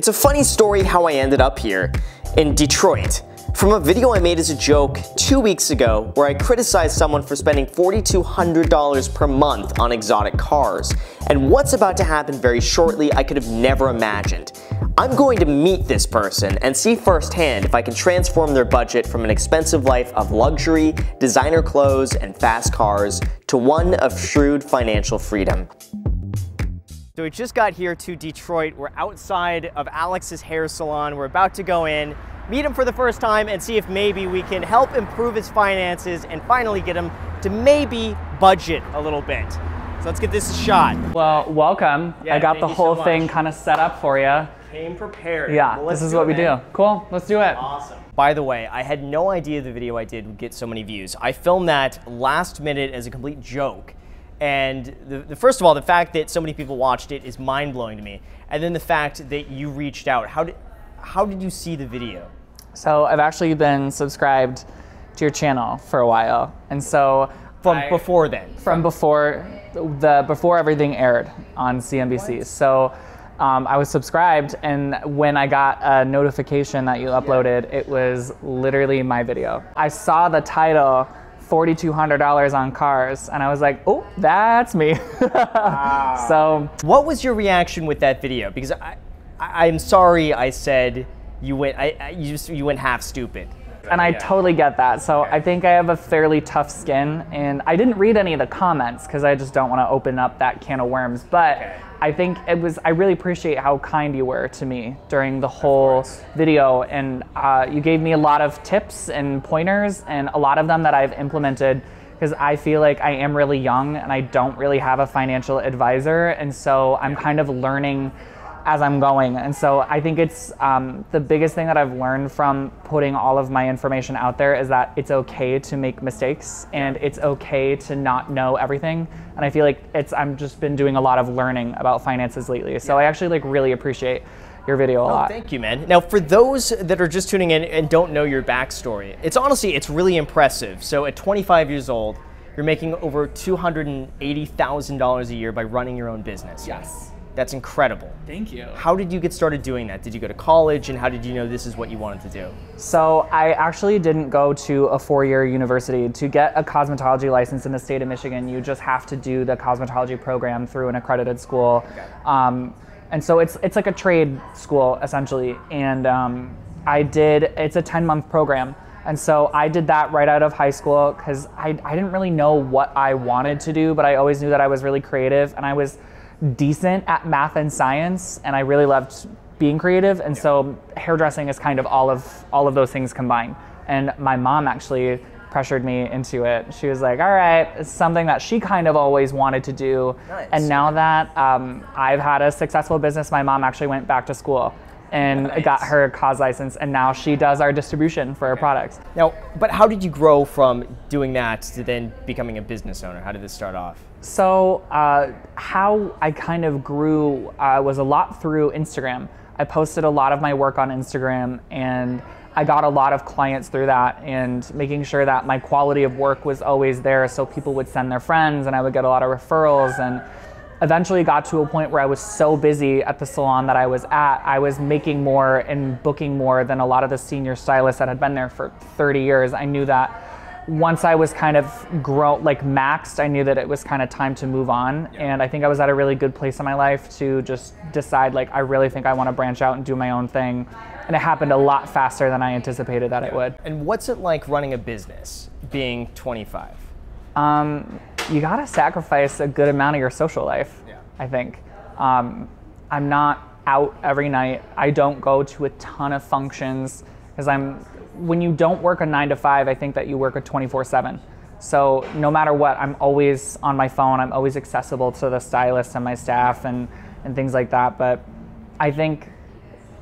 It's a funny story how I ended up here in Detroit. From a video I made as a joke 2 weeks ago where I criticized someone for spending $4,200 per month on exotic cars. And what's about to happen very shortly I could have never imagined. I'm going to meet this person and see firsthand if I can transform their budget from an expensive life of luxury, designer clothes, and fast cars to one of shrewd financial freedom. So we just got here to Detroit. We're outside of Alex's hair salon. We're about to go in, meet him for the first time, and see if maybe we can help improve his finances and finally get him to maybe budget a little bit. So let's get this a shot. Well, welcome. Yeah, I got the whole thing kind of set up for you. Came prepared. Yeah, well, this is what we do. Cool, let's do it. Awesome. By the way, I had no idea the video I did would get so many views. I filmed that last minute as a complete joke. And first of all, the fact that so many people watched it is mind-blowing to me. And then the fact that you reached out. How did you see the video? So I've actually been subscribed to your channel for a while. And so before then? From before everything aired on CNBC. What? So I was subscribed, and when I got a notification that you uploaded, it was literally my video. I saw the title, $4,200 on cars, and I was like, oh, that's me. Wow. So what was your reaction with that video? Because I'm sorry I said you went half stupid. And I totally get that. So I think I have a fairly tough skin, and I didn't read any of the comments because I just don't want to open up that can of worms. But I think I really appreciate how kind you were to me during the whole video. And you gave me a lot of tips and pointers, and a lot of them that I've implemented because I feel like I am really young and I don't really have a financial advisor. And so I'm kind of learning as I'm going. And so I think it's the biggest thing that I've learned from putting all of my information out there is that it's okay to make mistakes and it's okay to not know everything. And I feel like I'm just been doing a lot of learning about finances lately. So I actually really appreciate your video a lot. Thank you, man. Now, for those that are just tuning in and don't know your backstory, it's really impressive. So at 25 years old, you're making over $280,000 a year by running your own business. Yes. That's incredible. Thank you. How did you get started doing that? Did you go to college, and how did you know this is what you wanted to do? So I actually didn't go to a 4-year university. To get a cosmetology license in the state of Michigan, you just have to do the cosmetology program through an accredited school. Okay. And so it's like a trade school, essentially. And it's a 10-month program. And so I did that right out of high school because I didn't really know what I wanted to do, but I always knew that I was really creative, and I was decent at math and science, and I really loved being creative. And so hairdressing is kind of all of those things combined. And my mom actually pressured me into it. She was like, all right, it's something that she kind of always wanted to do. Nice. And now that I've had a successful business, my mom actually went back to school and got her cos license, and now she does our distribution for our products. Now, but how did you grow from doing that to then becoming a business owner? How did this start off? So how I kind of grew was a lot through Instagram. I posted a lot of my work on Instagram, and I got a lot of clients through that, and making sure that my quality of work was always there so people would send their friends, and I would get a lot of referrals. And eventually got to a point where I was so busy at the salon that I was at, I was making more and booking more than a lot of the senior stylists that had been there for 30 years. I knew that once I was kind of maxed, I knew that it was kind of time to move on. Yeah. And I think I was at a really good place in my life to just decide, I really think I want to branch out and do my own thing. And it happened a lot faster than I anticipated that it would. And what's it like running a business, being 25? You gotta sacrifice a good amount of your social life, I think. I'm not out every night. I don't go to a ton of functions because when you don't work a 9 to 5, I think that you work a 24/7. So no matter what, I'm always on my phone. I'm always accessible to the stylist and my staff and things like that. But I think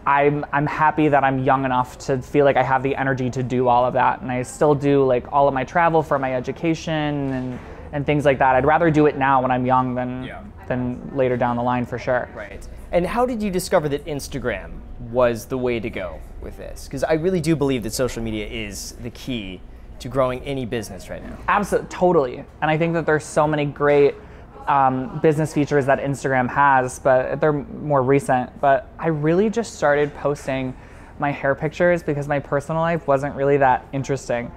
I'm happy that I'm young enough to feel like I have the energy to do all of that. And I still do all of my travel for my education and things like that. I'd rather do it now when I'm young than later down the line, for sure. Right. And how did you discover that Instagram was the way to go with this? Because I really do believe that social media is the key to growing any business right now. Absolutely, totally. And I think that there's so many great business features that Instagram has, but they're more recent. But I really just started posting my hair pictures because my personal life wasn't really that interesting.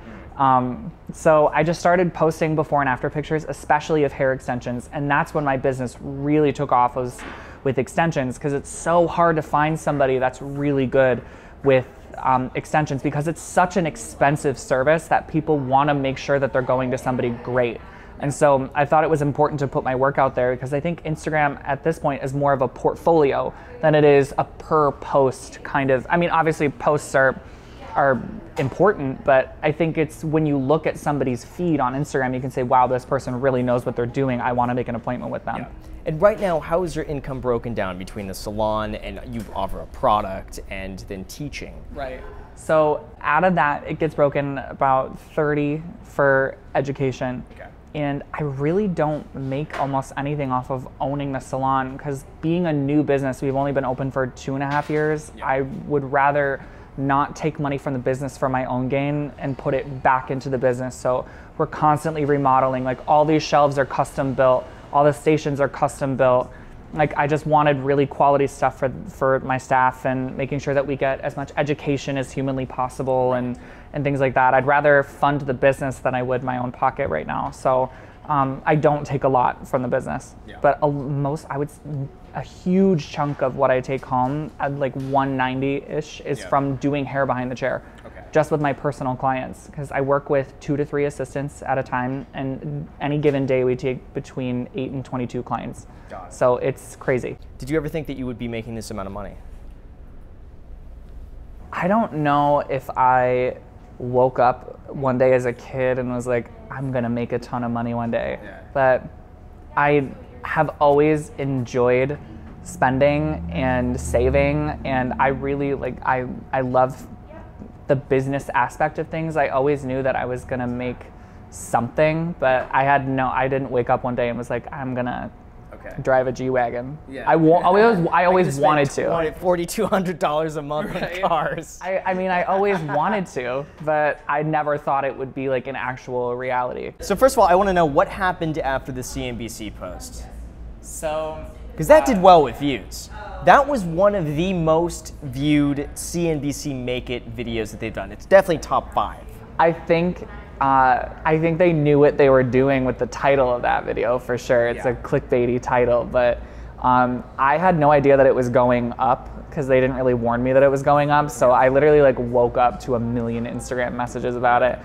So I just started posting before and after pictures, especially of hair extensions. And that's when my business really took off, was with extensions, because it's so hard to find somebody that's really good with extensions, because it's such an expensive service that people want to make sure that they're going to somebody great. And so I thought it was important to put my work out there, because I think Instagram at this point is more of a portfolio than it is a per post kind of. I mean, obviously posts are important, but I think it's when you look at somebody's feed on Instagram, you can say, wow, this person really knows what they're doing. I want to make an appointment with them. Yeah. And right now, how is your income broken down between the salon and you offer a product and then teaching? Right. So out of that, it gets broken about 30 for education. Okay. And I really don't make almost anything off of owning the salon, because being a new business, we've only been open for 2.5 years. Yeah. I would rather not take money from the business for my own gain and put it back into the business. So we're constantly remodeling. Like, all these shelves are custom built. All the stations are custom built. Like, I just wanted really quality stuff for my staff, and making sure that we get as much education as humanly possible, and things like that. I'd rather fund the business than I would my own pocket right now. So I don't take a lot from the business, yeah. But a huge chunk of what I take home, at like 190-ish, is from doing hair behind the chair. Okay. Just with my personal clients, because I work with 2 to 3 assistants at a time, and any given day we take between 8 and 22 clients. So it's crazy. Did you ever think that you would be making this amount of money? I don't know if I woke up one day as a kid and was like, I'm gonna make a ton of money one day. Yeah. But I have always enjoyed spending and saving, and I really I love the business aspect of things. I always knew that I was gonna make something, but I didn't wake up one day and was like, I'm gonna drive a G-Wagon. Yeah. I always wanted to. $4,200 a month on cars. I mean, I always wanted to, but I never thought it would be like an actual reality. So first of all, I want to know what happened after the CNBC post. So, because that did well with views. That was one of the most viewed CNBC Make It videos that they've done. It's definitely top 5. I think they knew what they were doing with the title of that video, for sure. It's a clickbaity title, but I had no idea that it was going up, because they didn't really warn me that it was going up. So I literally woke up to 1 million Instagram messages about it.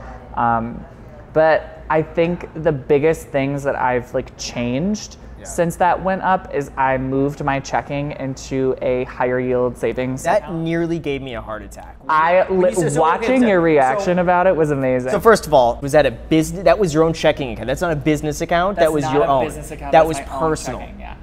But I think the biggest things that I've changed since that went up is I moved my checking into a higher yield savings That account. Nearly gave me a heart attack. Watching your reaction about it was amazing. So first of all, was that a business? That was your own checking account. That's not a business account. That's that was not your a own. Business account. That was personal. Checking, yeah.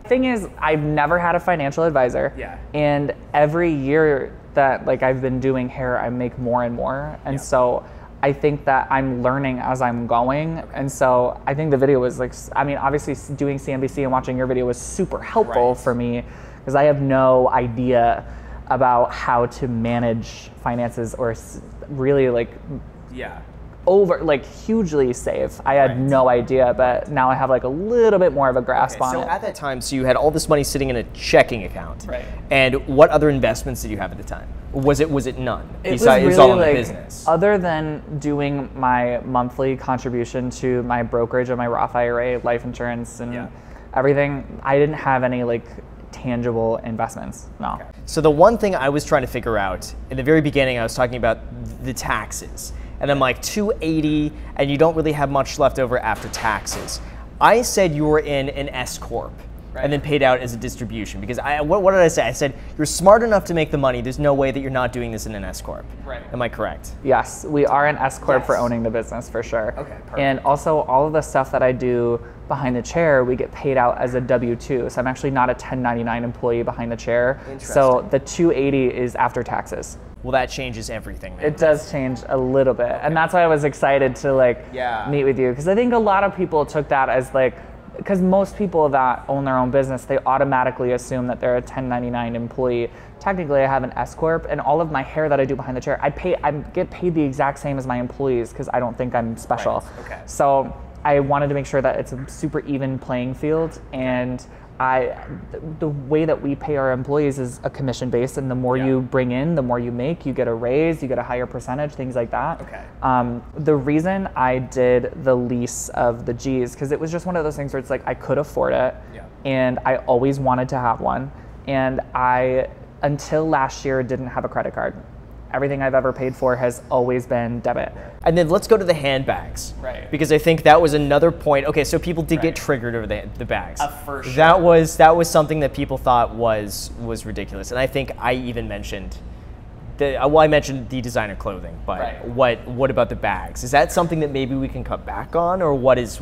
Thing is, I've never had a financial advisor. Yeah. And every year that I've been doing hair, I make more and more. And so I think that I'm learning as I'm going. And so I think the video was obviously doing CNBC and watching your video was super helpful for me, because I have no idea about how to manage finances or really hugely save. I had no idea, but now I have a little bit more of a grasp on it. So at that time, you had all this money sitting in a checking account. Right. And what other investments did you have at the time? Was it none? It was really all in the business. Other than doing my monthly contribution to my brokerage and my Roth IRA, life insurance, and everything, I didn't have any tangible investments. No. Okay. So the one thing I was trying to figure out in the very beginning, I was talking about the taxes. And I'm like, $280, and you don't really have much left over after taxes. I said you were in an S Corp, and then paid out as a distribution, because what did I say? I said, you're smart enough to make the money. There's no way that you're not doing this in an S Corp. Right. Am I correct? Yes, we are an S Corp for owning the business, for sure. Okay, perfect. And also, all of the stuff that I do behind the chair, we get paid out as a W-2. So I'm actually not a 1099 employee behind the chair. So the $280 is after taxes. Well, that changes everything, man. It does change a little bit. And that's why I was excited to meet with you. Because I think a lot of people took that as because most people that own their own business, they automatically assume that they're a 1099 employee. Technically, I have an S Corp, and all of my hair that I do behind the chair, I get paid the exact same as my employees, because I don't think I'm special. Right. Okay. So I wanted to make sure that it's a super even playing field, and the way that we pay our employees is a commission based, and the more you bring in, the more you make, you get a raise, you get a higher percentage, things like that. Okay. The reason I did the lease of the G's, because it was just one of those things where it's like I could afford it, and I always wanted to have one, and I, until last year, didn't have a credit card. Everything I've ever paid for has always been debit. And then let's go to the handbags. Right. Because I think that was another point. Okay, so people did get triggered over the bags. For sure. That was something that people thought was ridiculous. And I think I even mentioned, I mentioned the designer clothing, but what about the bags? Is that something that maybe we can cut back on, or what is?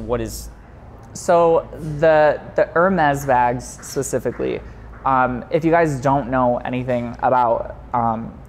So the Hermes bags specifically, if you guys don't know anything about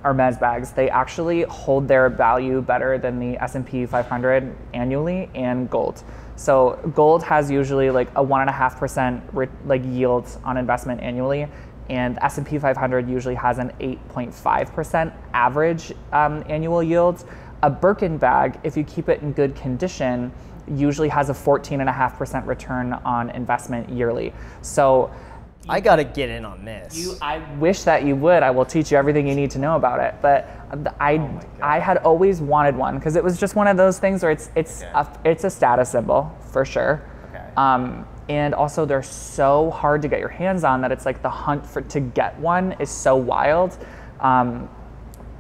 Hermes bags, they actually hold their value better than the S&P 500 annually and gold. So gold has usually like a 1.5% like yield on investment annually, and S&P 500 usually has an 8.5% average annual yield. A Birkin bag, if you keep it in good condition, usually has a 14.5% return on investment yearly. So I gotta get in on this. I wish that you would. I will teach you everything you need to know about it. But I had always wanted one because it was just one of those things where it's a status symbol for sure. Okay. And also they're so hard to get your hands on that it's like the hunt to get one is so wild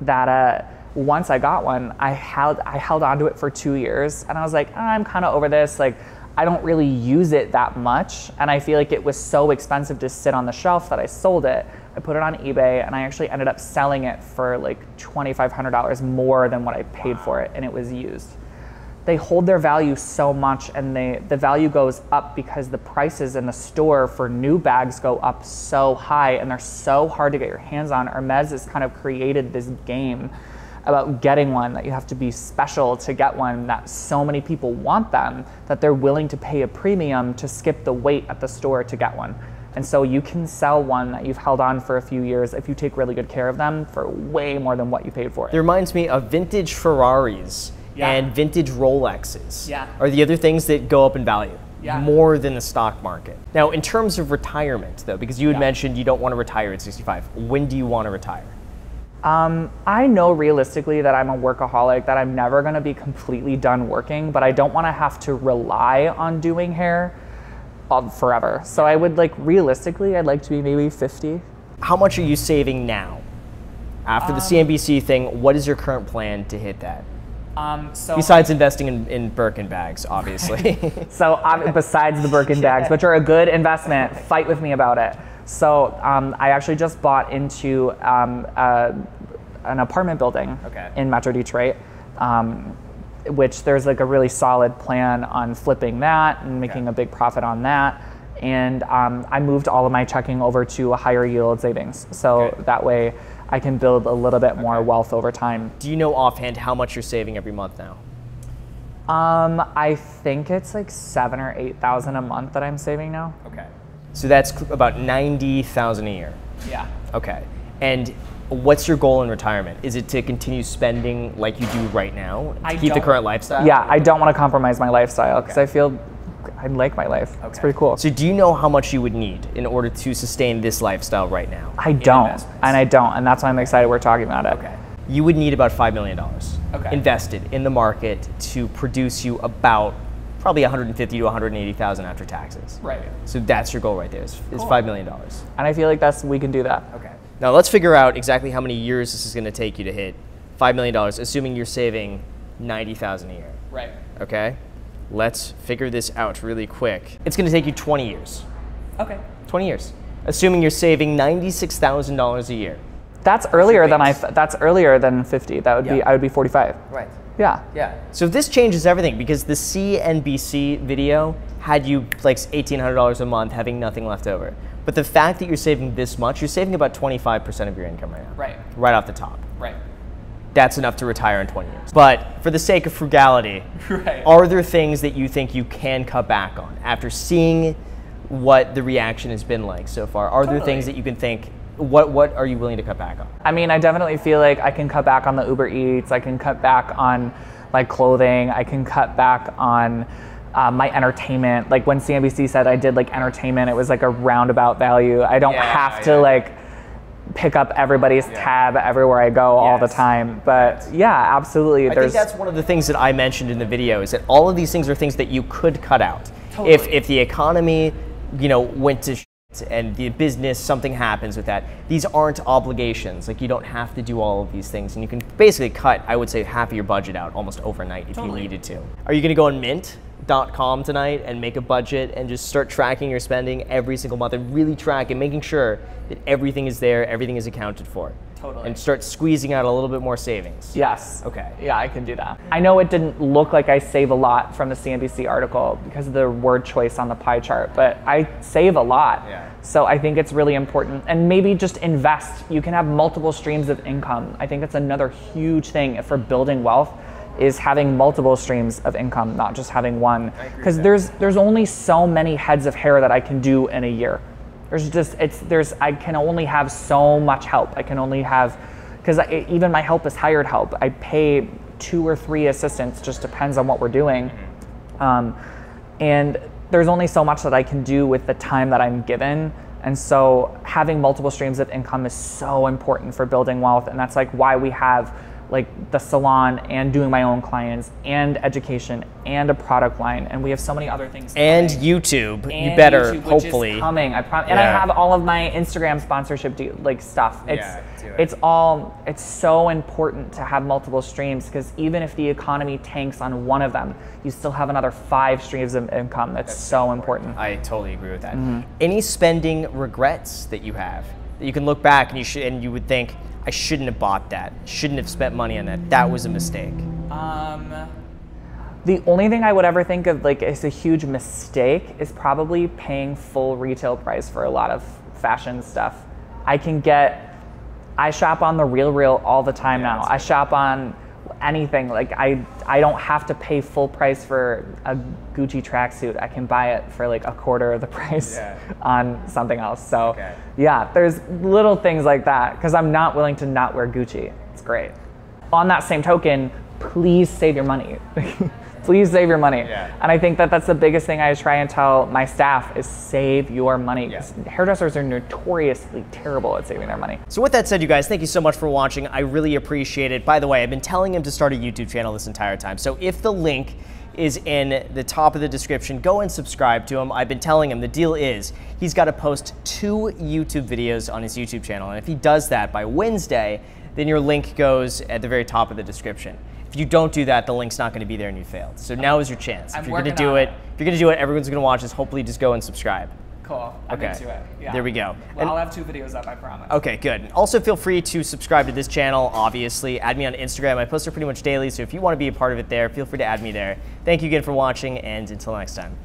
that once I got one, I held onto it for 2 years, and I was like, I'm kind of over this. Like, I don't really use it that much, and I feel like it was so expensive to sit on the shelf that I sold it. I put it on eBay, and I actually ended up selling it for like $2,500 more than what I paid for it, and it was used. They hold their value so much, and the value goes up because the prices in the store for new bags go up so high, and they're so hard to get your hands on. Hermes has kind of created this game about getting one, that you have to be special to get one, that so many people want them that they're willing to pay a premium to skip the wait at the store to get one. And so you can sell one that you've held on for a few years if you take really good care of them for way more than what you paid for it. It reminds me of vintage Ferraris and vintage Rolexes are the other things that go up in value more than the stock market. Now, in terms of retirement though, because you had mentioned you don't want to retire at 65, when do you want to retire? I know realistically that I'm a workaholic, that I'm never going to be completely done working, but I don't want to have to rely on doing hair forever. So I would realistically, I'd like to be maybe 50. How much are you saving now? After the CNBC thing, what is your current plan to hit that? Besides investing in Birkin bags, obviously. So besides the Birkin bags, which are a good investment, fight with me about it. So I actually just bought into an apartment building in Metro Detroit, which there's like a really solid plan on flipping that and making a big profit on that. And I moved all of my checking over to a higher yield savings. So that way I can build a little bit more wealth over time. Do you know offhand how much you're saving every month now? I think it's like $7,000 or $8,000 a month that I'm saving now. Okay. So that's about $90,000 a year. Yeah. Okay. And what's your goal in retirement? Is it to continue spending like you do right now to keep the current lifestyle? Yeah, I don't want to compromise my lifestyle because I feel I like my life. Okay. It's pretty cool. So do you know how much you would need in order to sustain this lifestyle right now? I don't, and that's why I'm excited we're talking about it. Okay. You would need about $5 million invested in the market to produce you about probably $150,000 to $180,000 after taxes. Right. So that's your goal right there, is $5 million. And I feel like we can do that. Okay. Now let's figure out exactly how many years this is going to take you to hit $5 million, assuming you're saving $90,000 a year. Right. Okay. Let's figure this out really quick. It's going to take you 20 years. Okay. 20 years. Assuming you're saving $96,000 a year. That's earlier than that's earlier than 50. That would be I would be 45. Right. Yeah. Yeah. So this changes everything because the CNBC video had you like $1,800 a month having nothing left over. But the fact that you're saving this much, you're saving about 25% of your income right now. Right. Right off the top. Right. That's enough to retire in 20 years. But for the sake of frugality, are there things that you think you can cut back on after seeing what the reaction has been like so far? Are there things that you can think, what are you willing to cut back on? I mean, I definitely feel like I can cut back on the Uber Eats. I can cut back on my clothing. I can cut back on my entertainment. Like when CNBC said I did like entertainment, it was like a roundabout value. I don't have to like pick up everybody's tab everywhere I go all the time. But yeah, absolutely. I think that's one of the things that I mentioned in the video, is that all of these things are things that you could cut out. Totally. If the economy, you know, went to shit and the business, something happens with that, these aren't obligations. Like, you don't have to do all of these things, and you can basically cut, I would say, half of your budget out almost overnight if you needed to. Are you going to go on Mint.com tonight and make a budget and just start tracking your spending every single month and really track and making sure that everything is there, everything is accounted for? Totally. And start squeezing out a little bit more savings? Yes. Okay. Yeah, I can do that. I know it didn't look like I save a lot from the CNBC article because of the word choice on the pie chart, but I save a lot. Yeah. So I think it's really important. And maybe just invest. You can have multiple streams of income. I think that's another huge thing for building wealth, is having multiple streams of income, not just having one. Because there's only so many heads of hair that I can do in a year. I can only have so much help. I can only have, because even my help is hired help. I pay 2 or 3 assistants, just depends on what we're doing. And there's only so much that I can do with the time that I'm given. And so having multiple streams of income is so important for building wealth. And that's like why we have like the salon and doing my own clients and education and a product line, and we have so many other things and coming. YouTube, and you better YouTube, hopefully which is coming. I promise. And I have all of my Instagram sponsorship like stuff. It's so important to have multiple streams, because even if the economy tanks on one of them, you still have another 5 streams of income. That's so important. I totally agree with that. Any spending regrets that you have that you can look back and you would think, I shouldn't have bought that, shouldn't have spent money on that, that was a mistake? The only thing I would ever think of like is a huge mistake is probably paying full retail price for a lot of fashion stuff. I shop on the RealReal all the time now. I shop on anything. Like I don't have to pay full price for a Gucci tracksuit. I can buy it for like a quarter of the price on something else. So yeah, there's little things like that, because I'm not willing to not wear Gucci. It's great. On that same token, please save your money. Please save your money. And I think that that's the biggest thing I try and tell my staff is save your money. Hairdressers are notoriously terrible at saving their money. So with that said, you guys, thank you so much for watching. I really appreciate it. By the way, I've been telling him to start a YouTube channel this entire time. So if the link is in the top of the description, go and subscribe to him. I've been telling him the deal is he's got to post 2 YouTube videos on his YouTube channel. And if he does that by Wednesday, then your link goes at the very top of the description. If you don't do that, the link's not going to be there and you failed. So now is your chance. If you're going to do it, everyone's going to watch this. Hopefully just go and subscribe. Cool. I'm into it. Yeah. There we go. Well, I'll have 2 videos up, I promise. Okay, good. Also, feel free to subscribe to this channel, obviously. Add me on Instagram. I post it pretty much daily, so if you want to be a part of it there, feel free to add me there. Thank you again for watching, and until next time.